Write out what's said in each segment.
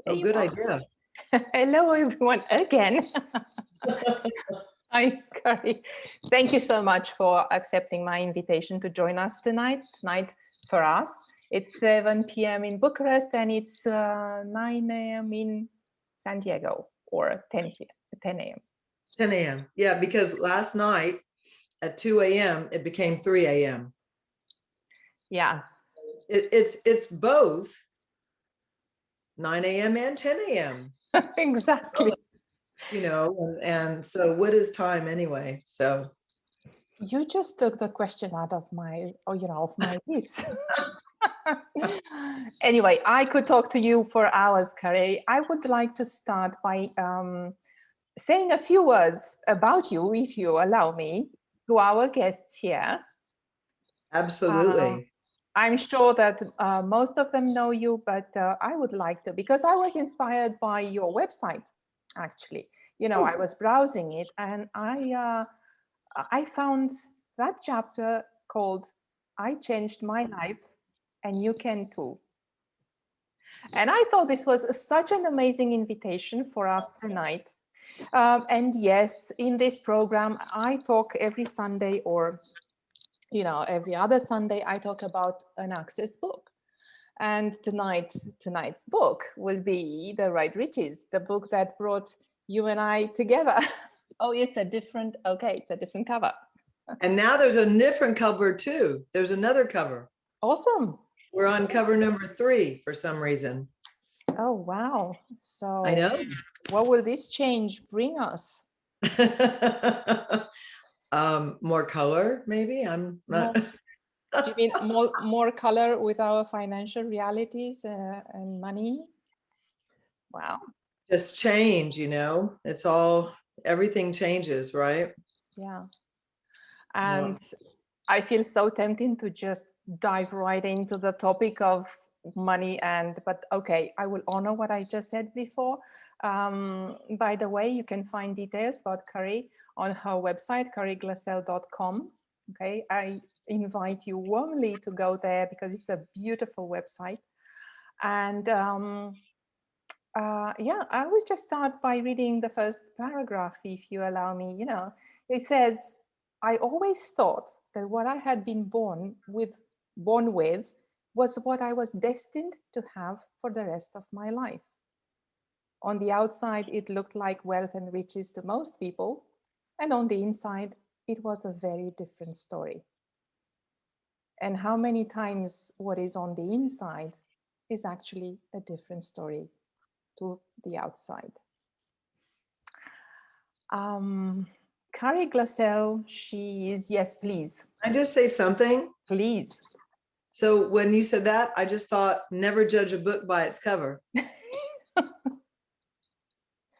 Oh, good idea. Hello, everyone, again. Hi, Curry. Thank you so much for accepting my invitation to join us tonight. Tonight, for us, it's 7 p.m. in Bucharest, and it's 9 a.m. in San Diego, or 10 a.m. 10 a.m. Yeah, because last night at 2 a.m. it became 3 a.m. Yeah. It's both 9 a.m. and 10 a.m. Exactly. You know, and so what is time anyway? So you just took the question out of my, of my lips. Anyway, I could talk to you for hours, Curry. I would like to start by saying a few words about you, if you allow me, to our guests here. Absolutely. I'm sure that most of them know you, but I would like to, because I was inspired by your website, actually. I was browsing it, and I found that chapter called "I Changed My Life, and You Can Too." And I thought this was such an amazing invitation for us tonight. And yes, in this program, I talk every Sunday, or every other Sunday, I talk about an access book. And tonight's book will be The Right Riches, the book that brought you and I together. Oh, it's a different cover. And now there's a different cover too. There's another cover. Awesome. We're on cover number 3 for some reason. Oh, wow. So I know. What will this change bring us? More color, maybe. I'm not. Do you mean more color with our financial realities and money? Wow. Just change, it's all, everything changes, right? Yeah. And I feel so tempted to just dive right into the topic of money, but okay, I will honor what I just said before. By the way, you can find details about Curry on her website, curryglassel.com. Okay, I invite you warmly to go there because it's a beautiful website. And I will just start by reading the first paragraph, if you allow me. It says, "I always thought that what I had been born with was what I was destined to have for the rest of my life. On the outside, it looked like wealth and riches to most people, and on the inside, it was a very different story. And how many times what is on the inside is actually a different story to the outside." Curry Glassell, she is, yes, please. I just say something? Please. So when you said that, I just thought, never judge a book by its cover.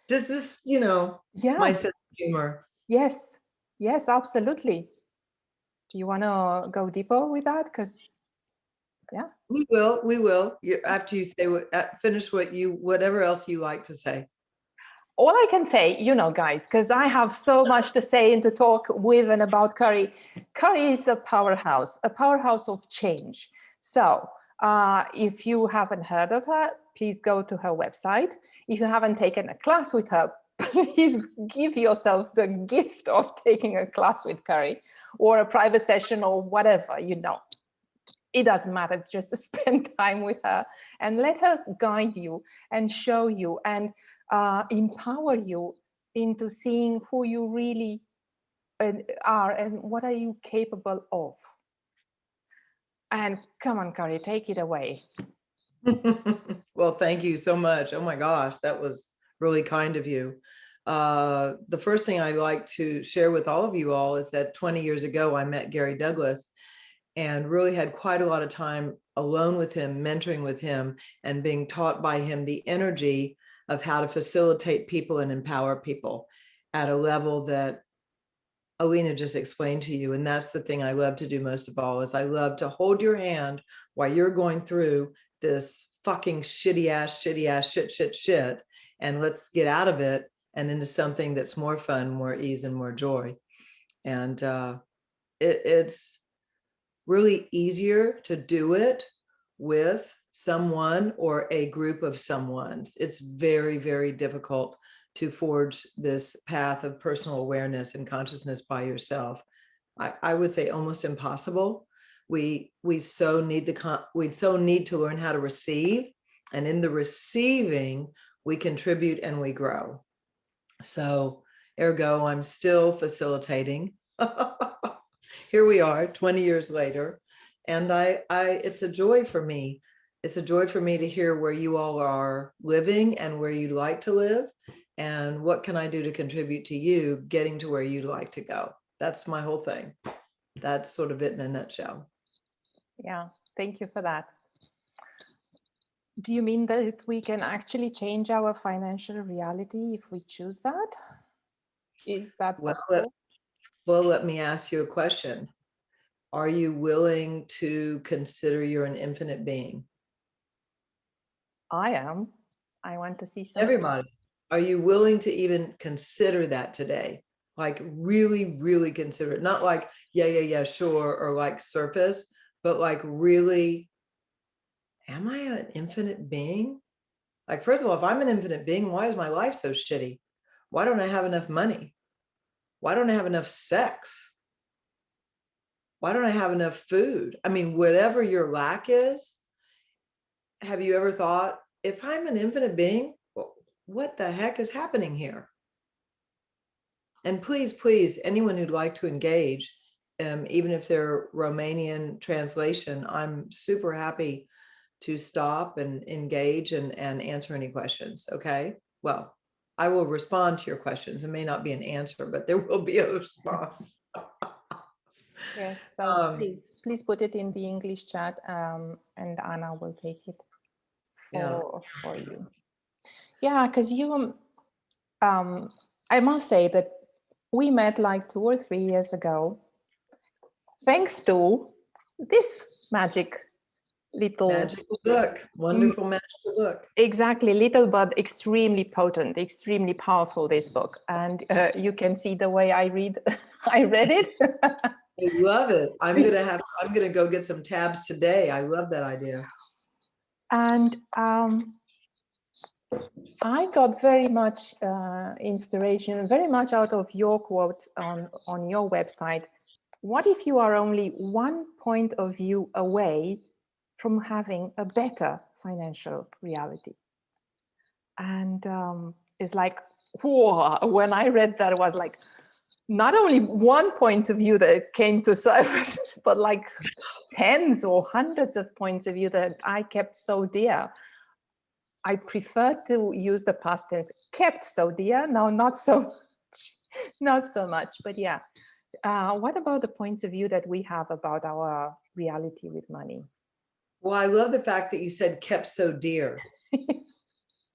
Does this, my sense of humor? Yes, absolutely. Do you want to go deeper with that? Because, yeah. We will. After you say finish whatever else you like to say. All I can say, guys, because I have so much to say and to talk with and about Curry. Curry is a powerhouse of change. So if you haven't heard of her, please go to her website. If you haven't taken a class with her, please give yourself the gift of taking a class with Curry, or a private session, or whatever, It doesn't matter, just spend time with her and let her guide you and show you and empower you into seeing who you really are and what are you capable of. And come on, Curry, take it away. Well, thank you so much. Oh my gosh, that was really kind of you. The first thing I'd like to share with all of you all is that 20 years ago, I met Gary Douglas and really had quite a lot of time alone with him, mentoring with him, and being taught by him the energy of how to facilitate people and empower people at a level that Alina just explained to you. And that's the thing I love to do most of all, is I love to hold your hand while you're going through this fucking shit, and let's get out of it and into something that's more fun, more ease, and more joy. And it's really easier to do it with someone or a group of someone's. It's very, very difficult to forge this path of personal awareness and consciousness by yourself. I would say almost impossible. We so need to learn how to receive, and in the receiving, we contribute and we grow. So ergo, I'm still facilitating. Here we are 20 years later. And it's a joy for me. It's a joy for me to hear where you all are living and where you'd like to live. And what can I do to contribute to you getting to where you'd like to go? That's my whole thing. That's sort of it in a nutshell. Yeah, thank you for that. Do you mean that we can actually change our financial reality if we choose that? Is that possible? Well, let me ask you a question. Are you willing to consider you're an infinite being? I am. I want to see something. Everybody. Are you willing to even consider that today? Like really, really consider it. Not like, yeah, sure, or like surface, but like really, am I an infinite being? Like, first of all, if I'm an infinite being, why is my life so shitty? Why don't I have enough money? Why don't I have enough sex? Why don't I have enough food? I mean, whatever your lack is, have you ever thought, if I'm an infinite being, what the heck is happening here? And please, anyone who'd like to engage, even if they're Romanian translation, I'm super happy to stop and engage and answer any questions. Okay. Well, I will respond to your questions. It may not be an answer, but there will be a response. Yes, so please put it in the English chat, and Anna will take it for you. Yeah, because you, I must say that we met like 2 or 3 years ago, thanks to this magical book, wonderful magical book. Exactly, little but extremely potent, extremely powerful, this book. And you can see the way I read it. I love it. I'm gonna go get some tabs today. I love that idea. And I got very much inspiration, very much out of your quote on your website. What if you are only one point of view away from having a better financial reality? And it's like, whoa, when I read that, it was like, not only one point of view that came to surface, but like tens or hundreds of points of view that I kept so dear. I prefer to use the past tense, kept so dear. No, not so much, but yeah. What about the points of view that we have about our reality with money? Well, I love the fact that you said kept so dear.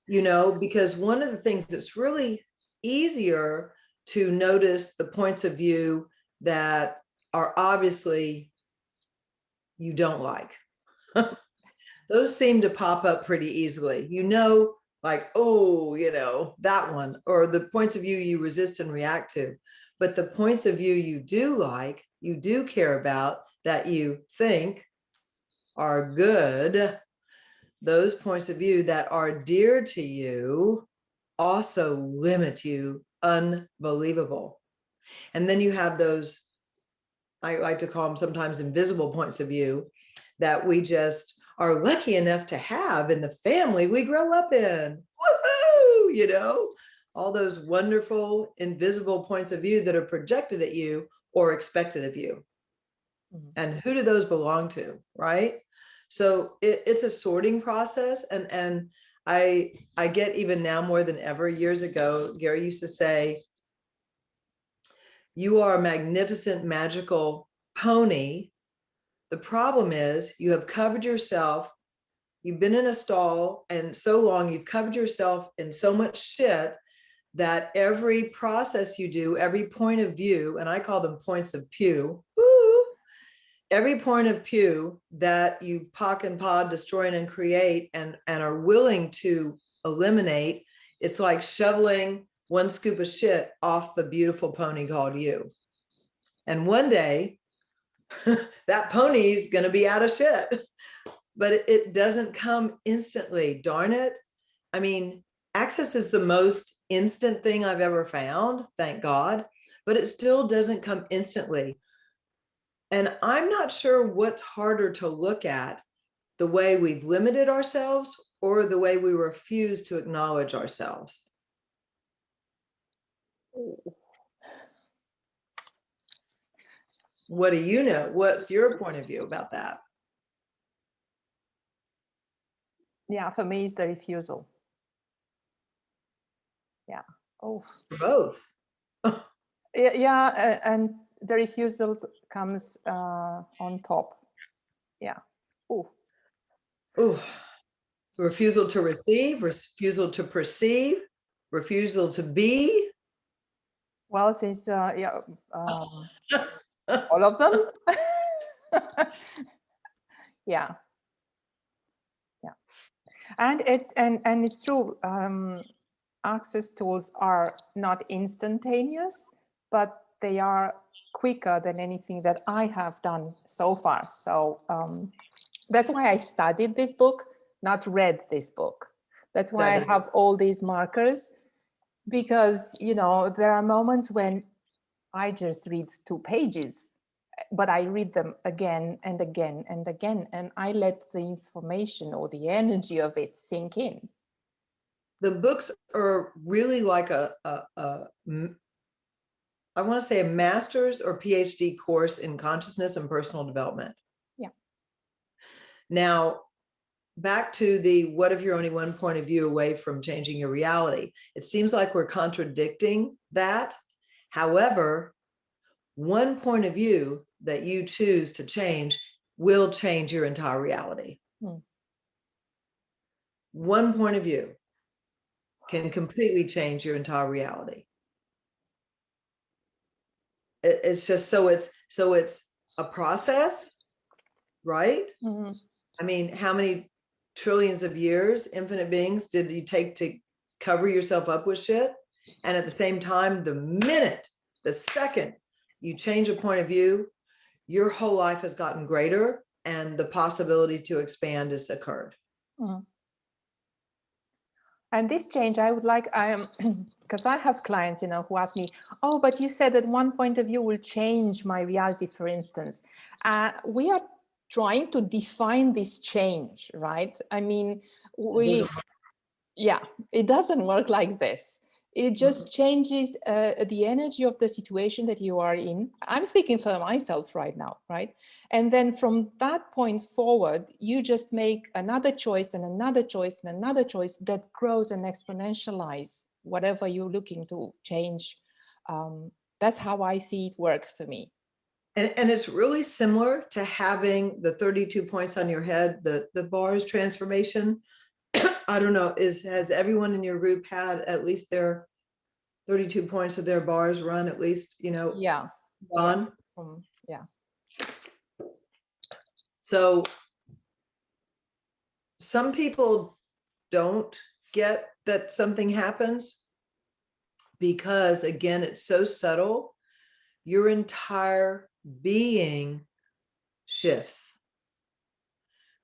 You know, because one of the things that's really easier to notice the points of view that are obviously you don't like. Those seem to pop up pretty easily. You know, like, oh, you know, that one, or the points of view you resist and react to. But the points of view you do like, you do care about, that you think are good, those points of view that are dear to you also limit you unbelievable. And then you have those, I like to call them sometimes invisible points of view, that we just are lucky enough to have in the family we grow up in. Woohoo! You know, all those wonderful invisible points of view that are projected at you or expected of you. Mm-hmm. And who do those belong to, right? So it's a sorting process. And I get, even now more than ever, years ago, Gary used to say, you are a magnificent, magical pony. The problem is you have covered yourself. You've been in a stall and so long, you've covered yourself in so much shit that every process you do, every point of view, and I call them points of pew, every point of pew that you pock and pod, destroy and create and are willing to eliminate, it's like shoveling one scoop of shit off the beautiful pony called you. And one day that pony's going to be out of shit. but it doesn't come instantly. Darn it. I mean, access is the most instant thing I've ever found, thank God, but it still doesn't come instantly. And I'm not sure what's harder to look at, the way we've limited ourselves or the way we refuse to acknowledge ourselves. What do you know? What's your point of view about that? Yeah, for me, it's the refusal. Yeah. Oh. For both. Yeah, and the refusal comes on top. Yeah. Oh. Ooh. Refusal to receive, refusal to perceive, refusal to be. Well, since yeah, all of them. Yeah. Yeah. And it's true. Access tools are not instantaneous, but they are quicker than anything that I have done so far. So that's why I studied this book, not read this book. That's why I have all these markers, because, you know, there are moments when I just read 2 pages, but I read them again and again and again, and I let the information or the energy of it sink in. The books are really like I want to say a master's or PhD course in consciousness and personal development. Yeah. Now, back to the what if you're only one point of view away from changing your reality? It seems like we're contradicting that. However, one point of view that you choose to change will change your entire reality. One point of view can completely change your entire reality. It's just so it's a process, right? Mm-hmm. I mean, how many trillions of years, infinite beings, did you take to cover yourself up with shit? And at the same time, the second you change a point of view, your whole life has gotten greater and the possibility to expand has occurred. Mm-hmm. And this change, I would like, because I have clients, you know, who ask me, oh, but you said that one point of view will change my reality, for instance. We are trying to define this change, right? I mean, it doesn't work like this. It just changes the energy of the situation that you are in. I'm speaking for myself right now, right? And then from that point forward, you just make another choice and another choice and another choice that grows and exponentialize whatever you're looking to change. That's how I see it work for me. And it's really similar to having the 32 points on your head, the bars transformation. I don't know, has everyone in your group had at least their 32 points of their bars run, at least, you know? Yeah. On? Yeah. So some people don't get that something happens because, again, it's so subtle. Your entire being shifts.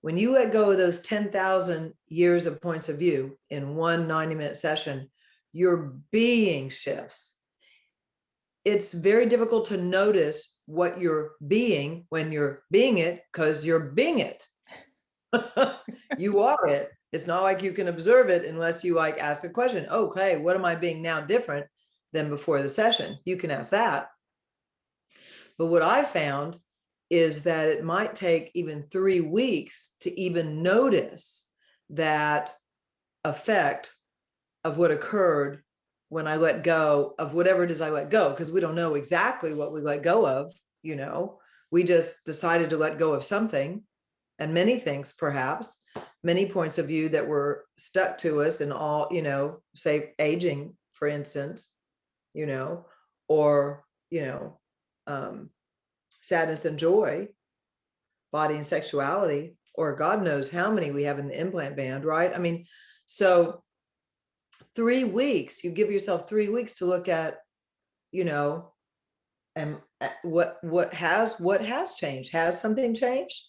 When you let go of those 10,000 years of points of view in one 90-minute session, your being shifts. It's very difficult to notice what you're being when you're being it, because you're being it. You are it. It's not like you can observe it unless you like ask a question. Okay, what am I being now different than before the session? You can ask that. But what I found is that it might take even 3 weeks to even notice that effect of what occurred when I let go of whatever it is I let go, because we don't know exactly what we let go of, you know. We just decided to let go of something, and many things, perhaps, many points of view that were stuck to us in all, you know, say aging, for instance, you know, or, you know, sadness and joy, body and sexuality, or God knows how many we have in the implant band, right? I mean, so 3 weeks, you give yourself 3 weeks to look at, you know, and what has changed? Has something changed?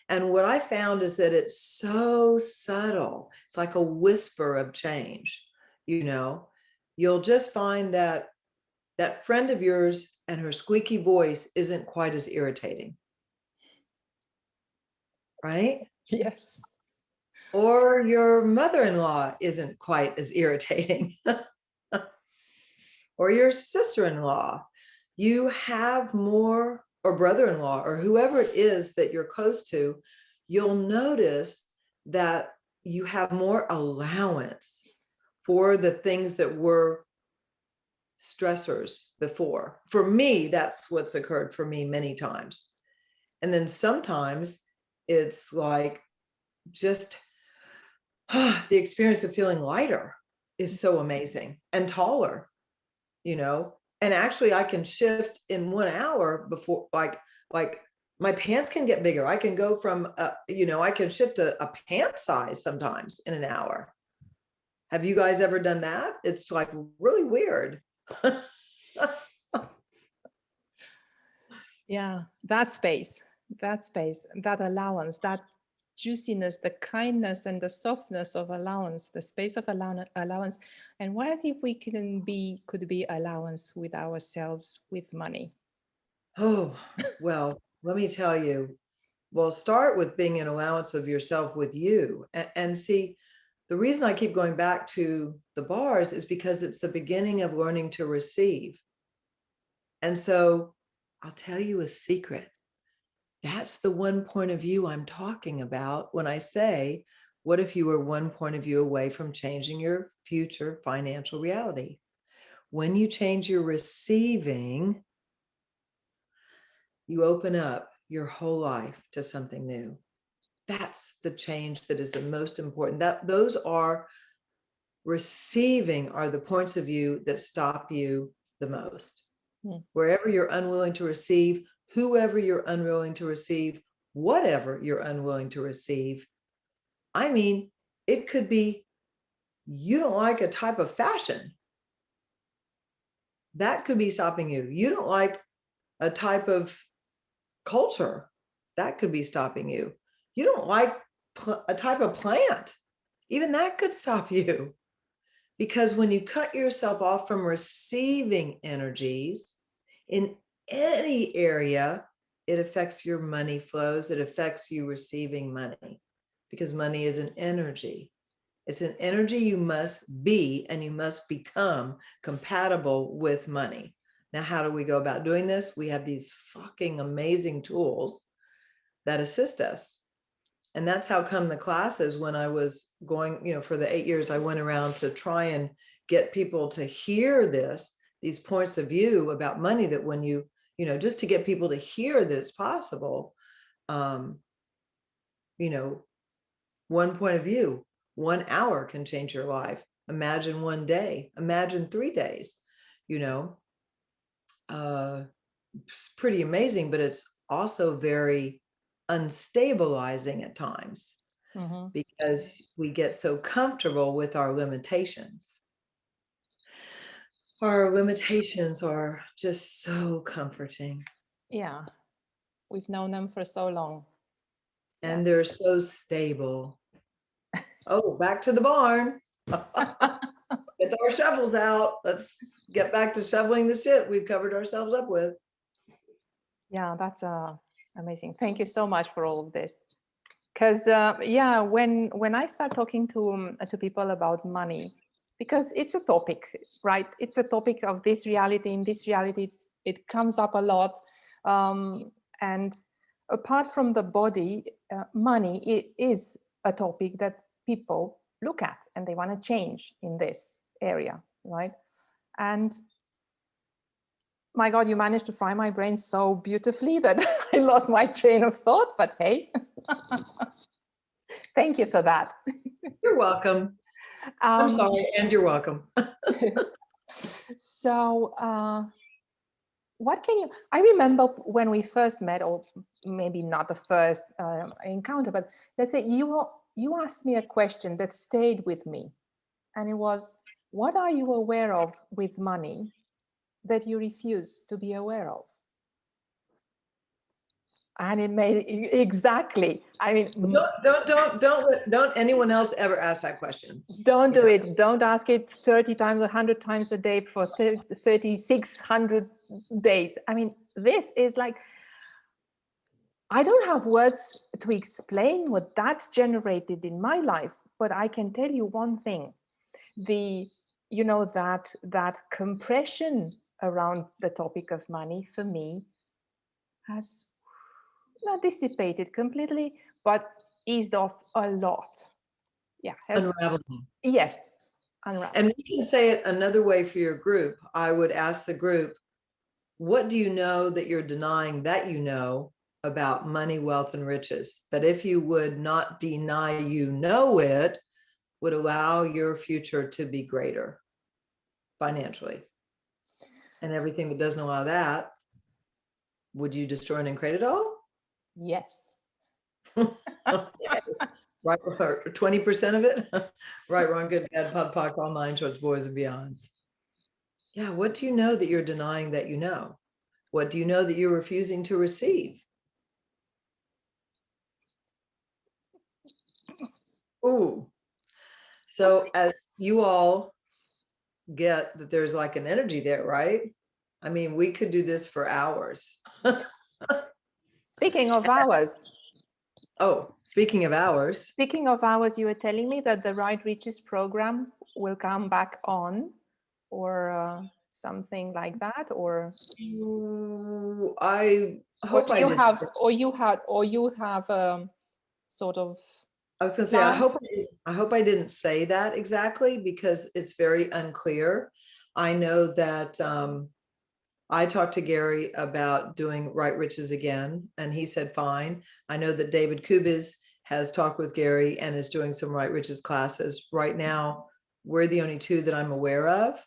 And what I found is that it's so subtle. It's like a whisper of change. You'll just find that that friend of yours and her squeaky voice isn't quite as irritating, right? Yes. Or your mother-in-law isn't quite as irritating. Or your sister-in-law. You have more, or brother-in-law, or whoever it is that you're close to, you'll notice that you have more allowance for the things that were stressors before. For me, that's what's occurred for me many times. And then sometimes it's like just the experience of feeling lighter is so amazing, and taller, and actually I can shift in 1 hour before, like my pants can get bigger. I can go from, I can shift a pant size sometimes in an hour. Have you guys ever done that? It's like really weird. Yeah, that space, that allowance, that juiciness, the kindness and the softness of allowance, the space of allowance. And what if we could be allowance with ourselves, with money? Oh, well, let me tell you. Well, start with being an allowance of yourself with you. And see, the reason I keep going back to the bars is because it's the beginning of learning to receive. And so I'll tell you a secret. That's the one point of view I'm talking about when I say, what if you were one point of view away from changing your future financial reality? When you change your receiving, you open up your whole life to something new. That's the change that is the most important. Those are receiving are the points of view that stop you the most. Wherever you're unwilling to receive, whoever you're unwilling to receive, whatever you're unwilling to receive. I mean, it could be you don't like a type of fashion. That could be stopping you. You don't like a type of culture. That could be stopping you. You don't like a type of plant. Even that could stop you. Because when you cut yourself off from receiving energies in any area, it affects your money flows. It affects you receiving money, because money is an energy. It's an energy you must be, and you must become compatible with money. Now, how do we go about doing this? We have these fucking amazing tools that assist us. And that's how come the classes, when I was going, for the 8 years, I went around to try and get people to hear these points of view about money, that when you, just to get people to hear that it's possible, one point of view, 1 hour can change your life. Imagine 1 day, imagine 3 days, it's pretty amazing, but it's also very unstabilizing at times, because we get so comfortable with our limitations. Our limitations are just so comforting. Yeah, we've known them for so long. And they're so stable. Oh, back to the barn. Get our shovels out. Let's get back to shoveling the shit we've covered ourselves up with. Yeah, that's amazing. Thank you so much for all of this. Because when I start talking to people about money, because it's a topic, right? It's a topic of this reality. In this reality, it comes up a lot. And apart from the body, money, it is a topic that people look at and they want to change in this area, right? And my God, you managed to fry my brain so beautifully that I lost my train of thought, but hey, thank you for that. You're welcome. I'm sorry, and you're welcome. So I remember when we first met, or maybe not the first encounter, but let's say you asked me a question that stayed with me. And it was, what are you aware of with money that you refuse to be aware of? And it made exactly. I mean, Don't anyone else ever ask that question. Don't do it. Don't ask it 30 times, 100 times a day for 3,600 days. I mean, this is like, I don't have words to explain what that generated in my life, but I can tell you one thing. That compression around the topic of money for me has not dissipated completely, but eased off a lot. Yeah. Unraveling. Yes. Unraveling. And we can say it another way for your group. I would ask the group, what do you know that you're denying that you know about money, wealth, and riches? That if you would not deny you know it, would allow your future to be greater financially. And everything that doesn't allow that, would you destroy and create it all? Yes. Right, 20% of it. Right, wrong, good, bad, POD, all nine shorts, boys and beyonds. Yeah, what do you know that you're denying that you know? What do you know that you're refusing to receive? Ooh. So as you all get that there's like an energy there, right? I mean, we could do this for hours. Speaking of hours. Oh, speaking of hours. Speaking of hours, you were telling me that the Right Riches program will come back on, or something like that, or I hope you have sort of. I was going to say, I hope I didn't say that exactly, because it's very unclear. I know that I talked to Gary about doing Right Riches again, and he said, fine. I know that David Kubis has talked with Gary and is doing some Right Riches classes. Right now, we're the only two that I'm aware of.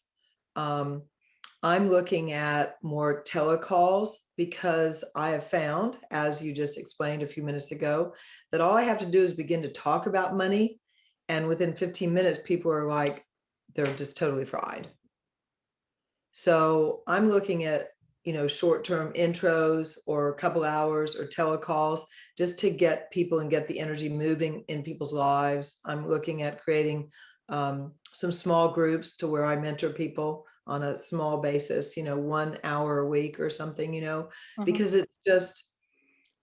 I'm looking at more telecalls, because I have found, as you just explained a few minutes ago, that all I have to do is begin to talk about money. And within 15 minutes, people are like, they're just totally fried. So I'm looking at, short-term intros or a couple hours or telecalls, just to get people and get the energy moving in people's lives. I'm looking at creating some small groups to where I mentor people on a small basis, 1 hour a week or something, because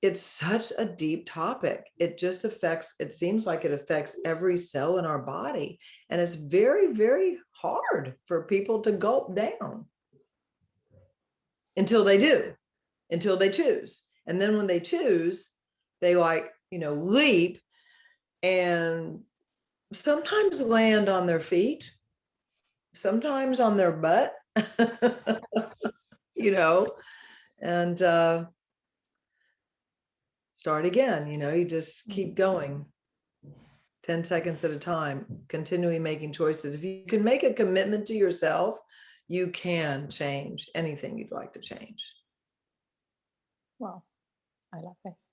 it's such a deep topic. It just it seems like it affects every cell in our body. And it's very, very hard for people to gulp down until they choose. And then when they choose, they leap and sometimes land on their feet, sometimes on their butt, and start again. You just keep going 10 seconds at a time, continually making choices. If you can make a commitment to yourself, you can change anything you'd like to change. Wow, I love this.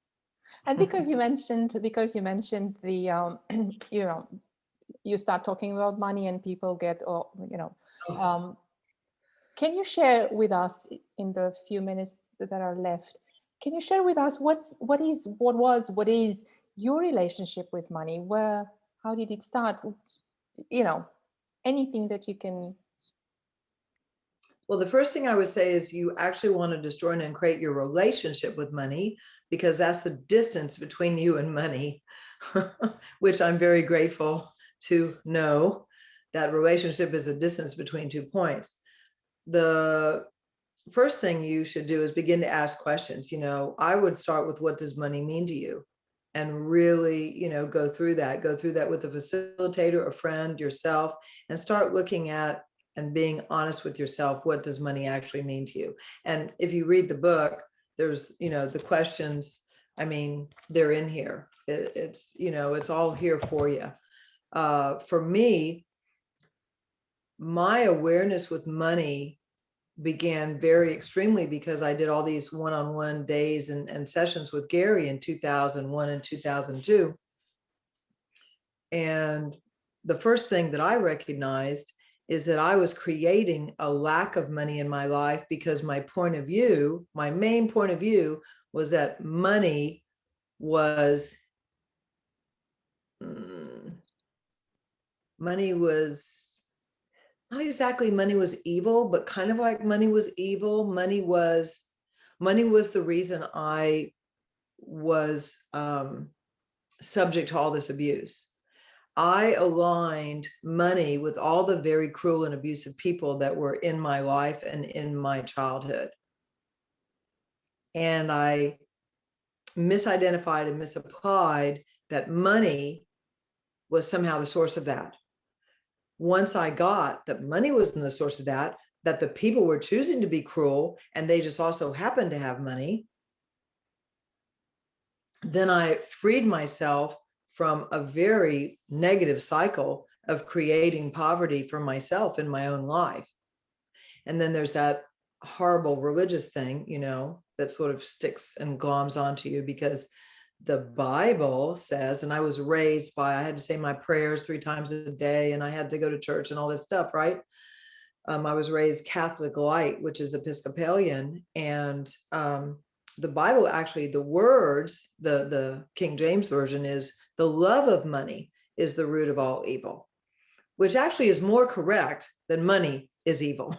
And because you mentioned the you start talking about money and people get, can you share with us in the few minutes that are left, can you share with us what is your relationship with money? How did it start? Anything that you can. Well, the first thing I would say is you actually want to destroy and create your relationship with money, because that's the distance between you and money, which I'm very grateful to know that relationship is a distance between 2 points. The first thing you should do is begin to ask questions. I would start with, what does money mean to you? And really, go through that with a facilitator, a friend, yourself, and start looking at and being honest with yourself. What does money actually mean to you? And if you read the book, there's, the questions, they're in here. It's all here for you. For me, my awareness with money began very extremely because I did all these one-on-one days and sessions with Gary in 2001 and 2002. And the first thing that I recognized is that I was creating a lack of money in my life, because my main point of view was that money was not exactly money was evil, but kind of like money was evil. Money was the reason I was subject to all this abuse. I aligned money with all the very cruel and abusive people that were in my life and in my childhood. And I misidentified and misapplied that money was somehow the source of that. Once I got that money wasn't the source of that the people were choosing to be cruel and they just also happened to have money, then I freed myself from a very negative cycle of creating poverty for myself in my own life. And then there's that horrible religious thing, you know, that sort of sticks and gloms onto you because the Bible says, and I was raised by, I had to say my prayers 3 times a day and I had to go to church and all this stuff, right? I was raised Catholic light, which is Episcopalian. And the Bible, actually, the words, the King James Version is, the love of money is the root of all evil, which actually is more correct than money is evil.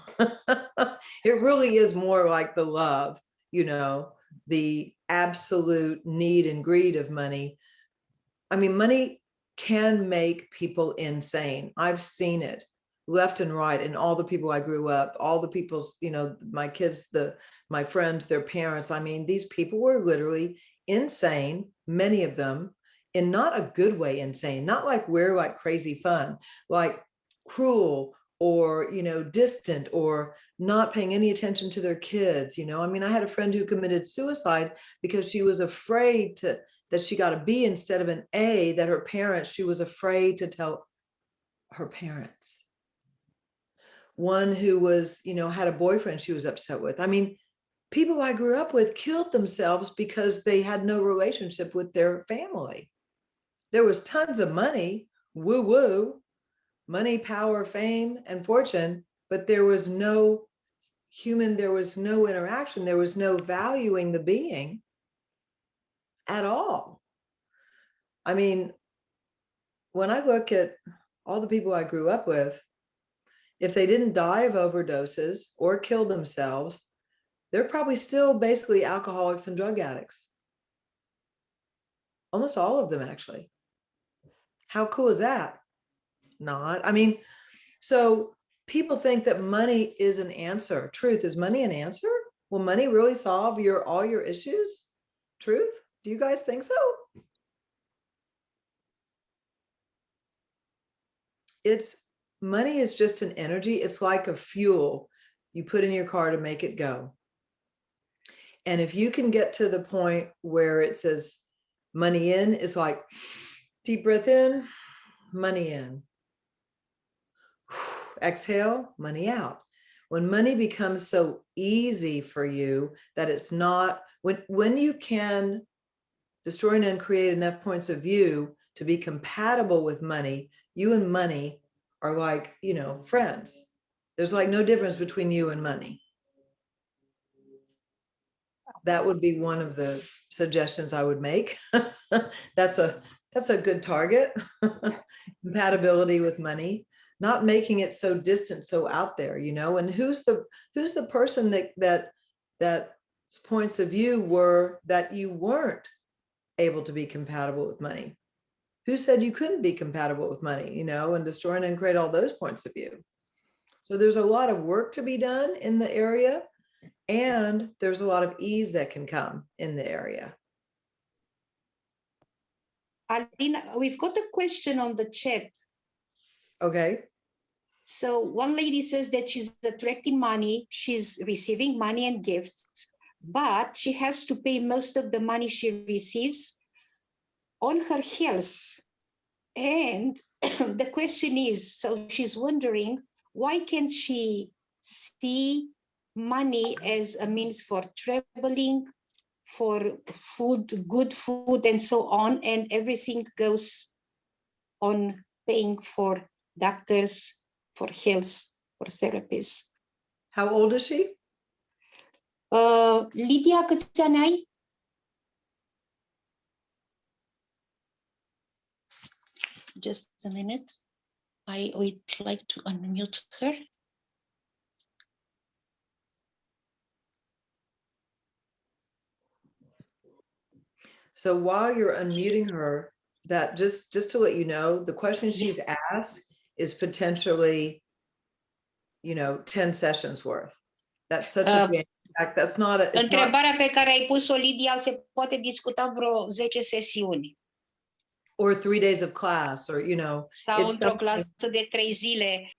It really is more like the love, you know, the absolute need and greed of money. I mean, money can make people insane. I've seen it left and right, and all the people I grew up, all the people's, you know, my kids, my friends, their parents. I mean, these people were literally insane, many of them, in not a good way insane, not like we're like crazy fun, like cruel or, you know, distant or not paying any attention to their kids. You know, I mean, I had a friend who committed suicide because she was afraid that she got a B instead of an A, that her parents, she was afraid to tell her parents. One who was, you know, had a boyfriend she was upset with. I mean, people I grew up with killed themselves because they had no relationship with their family. There was tons of money, woo-woo, money, power, fame, and fortune, but there was no human, there was no interaction, there was no valuing the being at all. I mean, when I look at all the people I grew up with, if they didn't die of overdoses or kill themselves, they're probably still basically alcoholics and drug addicts. Almost all of them, actually. How cool is that? Not. I mean, so people think that money is an answer. Truth, is money an answer? Will money really solve all your issues? Truth? Do you guys think so? Money is just an energy. It's like a fuel you put in your car to make it go. And if you can get to the point where it says money in, is like deep breath in, money in. Exhale, money out. When money becomes so easy for you that it's not, when you can destroy and create enough points of view to be compatible with money, you and money are like, you know, friends. There's like no difference between you and money. That would be one of the suggestions I would make. That's a good target. Compatibility with money, not making it so distant, so out there, you know. And who's the person that points of view were that you weren't able to be compatible with money? Who said you couldn't be compatible with money, you know, and destroy and create all those points of view? So there's a lot of work to be done in the area, and there's a lot of ease that can come in the area. Alina, we've got a question on the chat. Okay. So one lady says that she's attracting money, she's receiving money and gifts, but she has to pay most of the money she receives on her health. And the question is, so she's wondering, why can't she see money as a means for traveling, for food, good food, and so on, and everything goes on paying for doctors, for health, for therapists? How old is she? Lydia, câți ani ai? just a minute. I would like to unmute her. So while you're unmuting her, that just to let you know, the question she's asked is potentially, 10 sessions worth. That's such a jam pack. That's not a, it's not, Întrebarea pe care ai pus-o, Lidia, se poate discuta vreo 10 sesiuni or 3 days of class, or sau it's într-o something- clasă de 3 zile.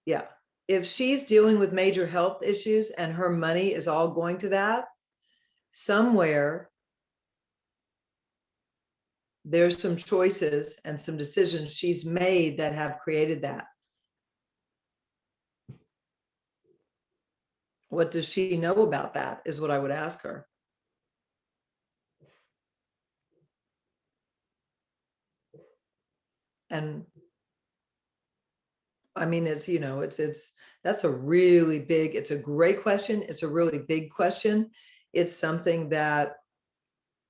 yeah. If she's dealing with major health issues and her money is all going to that, somewhere there's some choices and some decisions she's made that have created that. What does she know about that is what I would ask her. And I mean, it's, that's a really big, it's a great question. It's a really big question. It's something that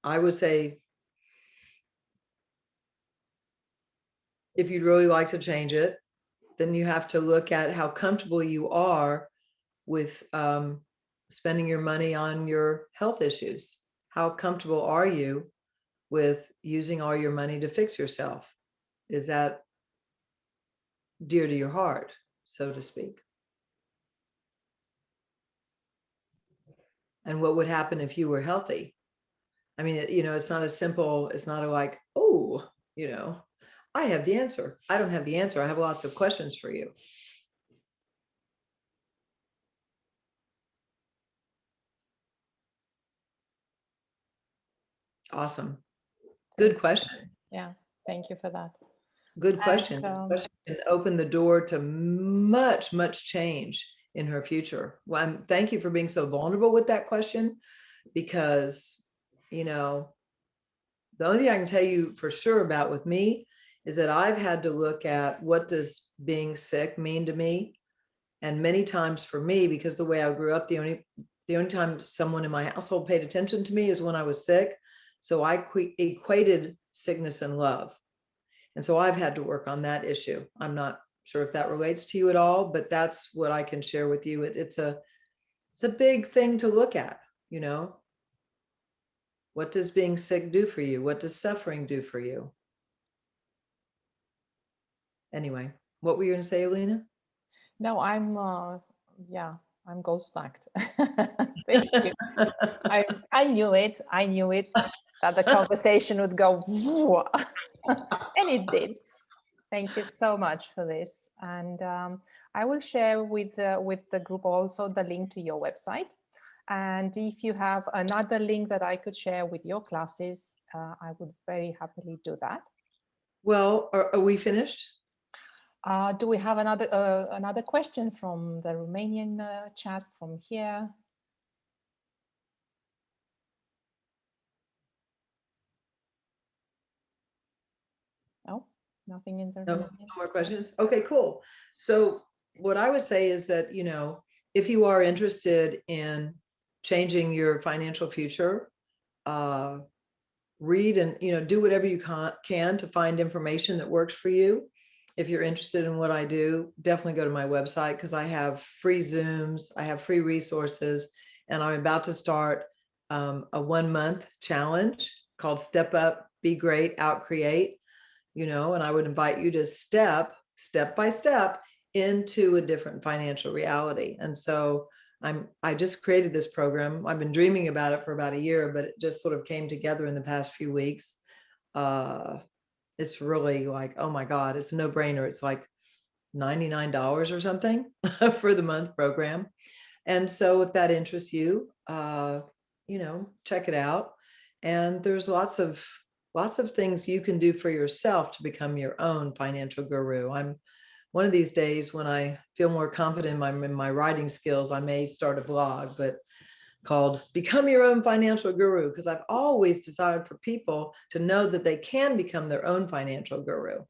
I would say, if you'd really like to change it, then you have to look at how comfortable you are with spending your money on your health issues. How comfortable are you with using all your money to fix yourself? Is that dear to your heart, so to speak? And what would happen if you were healthy? I mean, it's not as simple. It's not like, oh, I have the answer. I don't have the answer. I have lots of questions for you. Awesome. Good question. Yeah, thank you for that. Good question. Question can open the door to much, much change in her future. Well, thank you for being so vulnerable with that question, because, the only thing I can tell you for sure about with me is that I've had to look at what does being sick mean to me. And many times for me, because the way I grew up, the only time someone in my household paid attention to me is when I was sick. So I equated sickness and love. And so I've had to work on that issue. I'm not sure if that relates to you at all, but that's what I can share with you. It's a big thing to look at, What does being sick do for you? What does suffering do for you? Anyway, what were you going to say, Alina? No, I'm gobsmacked. Thank you. I knew it. I knew it, that the conversation would go, and it did. Thank you so much for this. And I will share with the group also the link to your website. And if you have another link that I could share with your classes, I would very happily do that. Well, are we finished? Do we have another question from the Romanian chat from here? No, nothing in the No, Romanian. no more questions. Okay, cool. So what I would say is that, if you are interested in changing your financial future, read and, do whatever you can to find information that works for you. If you're interested in what I do, definitely go to my website, because I have free Zooms, I have free resources, and I'm about to start a 1-month challenge called Step Up, Be Great, Outcreate, and I would invite you to step by step into a different financial reality. And so I just created this program. I've been dreaming about it for about a year, but it just sort of came together in the past few weeks. It's really like, oh my God, it's a no-brainer. It's like $99 or something for the month program. And so if that interests you, check it out. And there's lots of things you can do for yourself to become your own financial guru. One of these days, when I feel more confident in my writing skills, I may start a blog, but called Become Your Own Financial Guru, because I've always desired for people to know that they can become their own financial guru.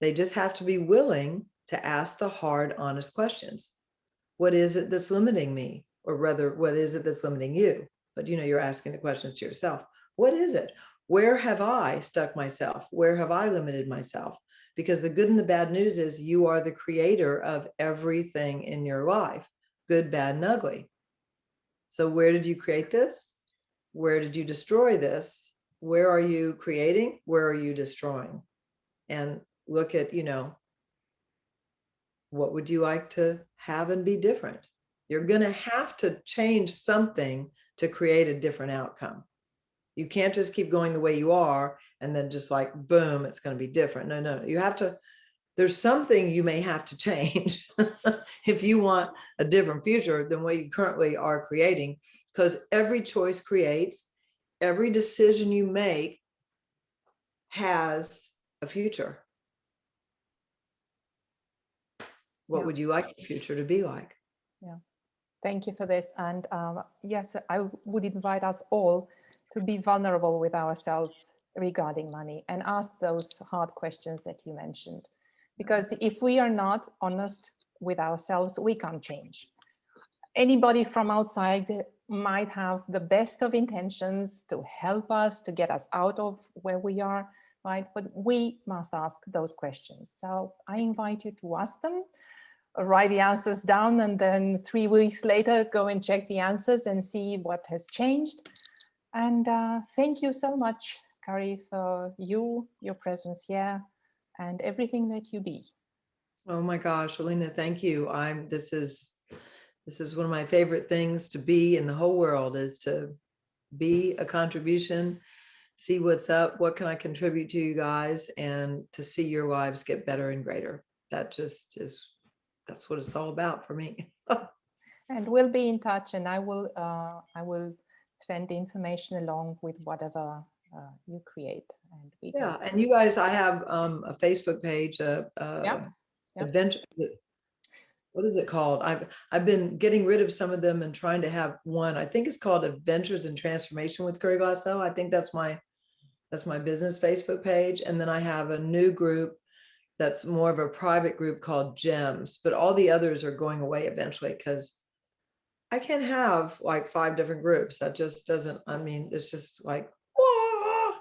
They just have to be willing to ask the hard, honest questions. What is it that's limiting me? Or rather, what is it that's limiting you? But you're asking the questions to yourself. What is it? where have I stuck myself? Where have I limited myself? Because the good and the bad news is you are the creator of everything in your life, good, bad, and ugly. So where did you create this? Where did you destroy this? Where are you creating? Where are you destroying? And look at, what would you like to have and be different? You're going to have to change something to create a different outcome. You can't just keep going the way you are and then just like, boom, it's going to be different. No. You have to, there's something you may have to change if you want a different future than what you currently are creating, because every choice creates, every decision you make has a future. What would you like the future to be like? Yeah. Thank you for this. And yes, I would invite us all to be vulnerable with ourselves regarding money and ask those hard questions that you mentioned. Because if we are not honest with ourselves, we can't change. Anybody from outside might have the best of intentions to help us, to get us out of where we are, right? But we must ask those questions. So I invite you to ask them, write the answers down, and then 3 weeks later, go and check the answers and see what has changed. And thank you so much, Curry, for your presence here and everything that you be. Oh my gosh, Alina, thank you. This is one of my favorite things to be in the whole world, is to be a contribution, see what's up, what can I contribute to you guys, and to see your lives get better and greater. That just is, that's what it's all about for me. And we'll be in touch, and I will send the information along with whatever you create. And we and you guys, I have a Facebook page, adventure. What is it called? I've been getting rid of some of them and trying to have one. I think it's called Adventures in Transformation with Curry Glassell. I think that's my business Facebook page. And then I have a new group that's more of a private group called Gems, but all the others are going away eventually, because I can't have like 5 different groups. That just doesn't, I mean, it's just like, wah!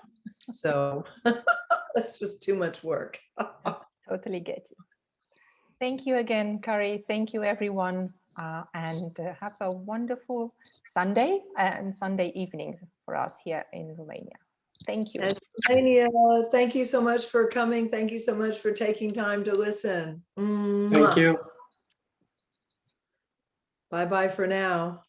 So that's just too much work. Totally get you. Thank you again, Curry. Thank you, everyone. And have a wonderful Sunday and Sunday evening for us here in Romania. Thank you. And Romania, thank you so much for coming. Thank you so much for taking time to listen. Thank you. Bye-bye for now.